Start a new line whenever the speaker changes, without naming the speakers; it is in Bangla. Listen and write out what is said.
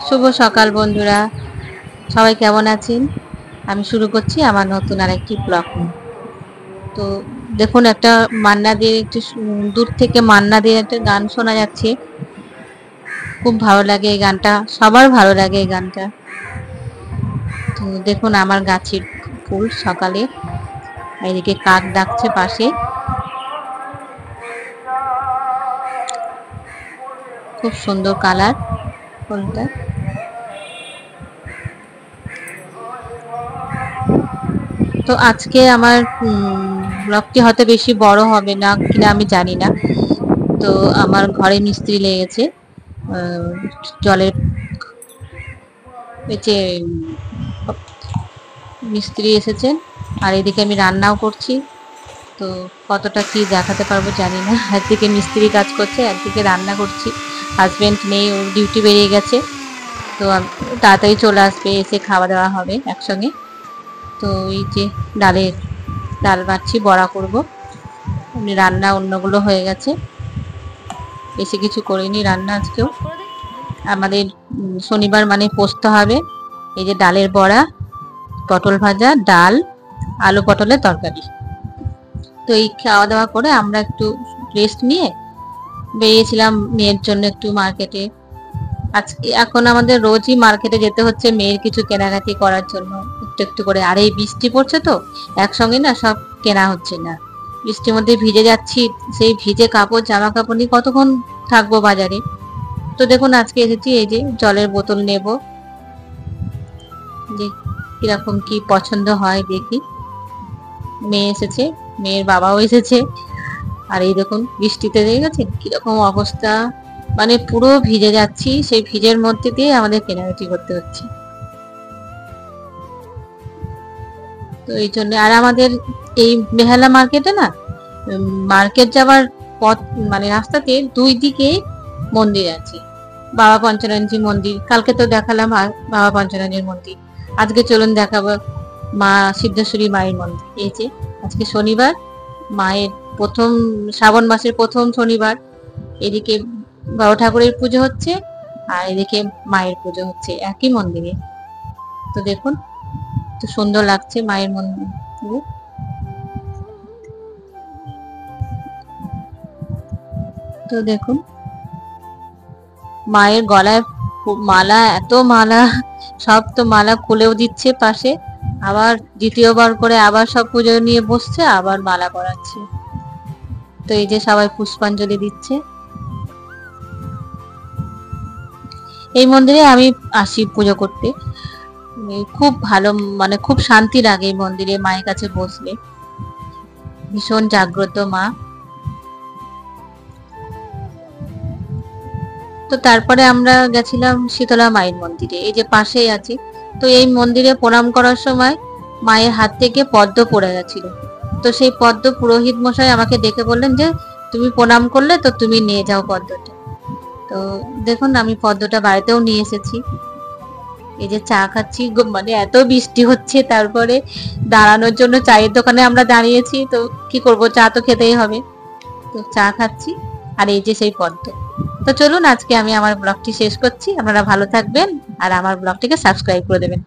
শুভ সকাল বন্ধুরা, সবাই কেমন আছেন? আমি শুরু করছি আমার নতুন আরেকটি ব্লগ। তো দেখুন, একটা মান্না দিয়ে একটু দূর থেকে মান্না দিয়ে একটা গান শোনা যাচ্ছে। খুব ভালো লাগে এই গানটা, সবার ভালো লাগে এই গানটা। তো দেখুন আমার গাছের ফুল সকালে, এদিকে কাক ডাকছে পাশে, খুব সুন্দর কালার ফুলটা। তো আজকে আমার ব্লগটি হয়তো বেশি বড় হবে না কিনা আমি জানি না। তো আমার ঘরে মিস্ত্রি লেগেছে, জলের যে মিস্ত্রি এসেছেন, আর এদিকে আমি রান্নাও করছি। তো কতটা কি দেখাতে পারবো জানি না। একদিকে মিস্ত্রি কাজ করছে, একদিকে রান্না করছি। হাজবেন্ড নেই, ওর ডিউটি বেরিয়ে গেছে। তো তাড়াতাড়ি চলে আসবে, এসে খাওয়া দাওয়া হবে একসঙ্গে। তো এই যে ডাল বাড়ছি, বড়া করব। রান্না অন্যগুলো হয়ে গেছে, বেশি কিছু করিনি রান্না আজকেও। আমাদের শনিবার মানে পোস্ত হবে। এই যে ডালের বড়া, পটল ভাজা, ডাল, আলু পটলের তরকারি। তো এই খাওয়া দাওয়া করে আমরা একটু রেস্ট নিয়ে বেরিয়েছিলাম মেয়ের জন্য একটু মার্কেটে। আজকে এখন আমাদের রোজই মার্কেটে যেতে হচ্ছে মেয়ের কিছু কেনাকাটি করার জন্য, একটু একটু করে। আর এই বৃষ্টি পড়ছে তো একসঙ্গে না সব কেনা হচ্ছে না, বৃষ্টির মধ্যে ভিজে যাচ্ছি। সেই ভিজে কাপড় জামা কাপড় নিয়ে কতক্ষণ থাকবো বাজারে। তো দেখুন আজকে এসেছি, এই যে জলের বোতল নেব, যে কিরকম কি পছন্দ হয় দেখি। মেয়ে এসেছে, মেয়ের বাবাও এসেছে। আর এই দেখুন বৃষ্টিতে দেখে গেছেন কিরকম অবস্থা, মানে পুরো ভিজে যাচ্ছি। সেই ভিজের মধ্যে দিয়ে আমাদের কেনাকাটি করতে হচ্ছে। তো এই জন্য, আর আমাদের এই বেহালা মার্কেটে না, মার্কেট যাওয়ার পথ মানে রাস্তাতে দুই দিকে মন্দির আছে। বাবা পঞ্চনন্দী মন্দির, কালকে তো দেখালাম বাবা পঞ্চনন্দীর মন্দির। আজকে চলুন দেখাবো মা সিদ্ধেশ্বরী মায়ের মন্দির। এই যে আজকে শনিবার, মায়ের প্রথম শ্রাবণ মাসের প্রথম শনিবার। এদিকে বাবা ঠাকুরের পুজো হচ্ছে, আর এদিকে মায়ের পুজো হচ্ছে একই মন্দিরে। তো দেখুন তো সুন্দর লাগছে মায়ের মন্দিরে। তো দেখুন মায়ের গলায় মালা, এত মালা, সব তো মালা খুলেও দিচ্ছে পাশে, আবার দ্বিতীয়বার করে আবার সব পুজো নিয়ে বসছে, আবার মালা পরাচ্ছে। তো এই যে সবাই পুষ্পাঞ্জলি দিচ্ছে। এই মন্দিরে আমি আসি পুজো করতে, খুব ভালো, মানে খুব শান্তি লাগে এই মন্দিরে মায়ের কাছে বসলে। ভীষণ জাগ্রত মা। তো তারপরে আমরা গেছিলাম শীতলা মায়ের মন্দিরে, এই যে পাশেই আছে। তো এই মন্দিরে প্রণাম করার সময় মায়ের হাত থেকে পদ্ম পড়ে গেছিল। তো সেই পদ্ম পুরোহিত মশাই আমাকে ডেকে বললেন যে তুমি প্রণাম করলে, তো তুমি নিয়ে যাও পদ্মটা। তো দেখুন আমি পদ্মটা বাড়িতেও নিয়ে এসেছি। এই যে চা খাচ্ছি, মানে এত বৃষ্টি হচ্ছে, তারপরে দাঁড়ানোর জন্য চায়ের দোকানে আমরা দাঁড়িয়েছি। তো কি করব, চা তো খেতেই হবে। তো চা খাচ্ছি, আর এই যে সেই পদ্ম। তো চলুন আজকে আমি আমার ব্লগটি শেষ করছি। আপনারা ভালো থাকবেন, আর আমার ব্লগটিকে সাবস্ক্রাইব করে দেবেন।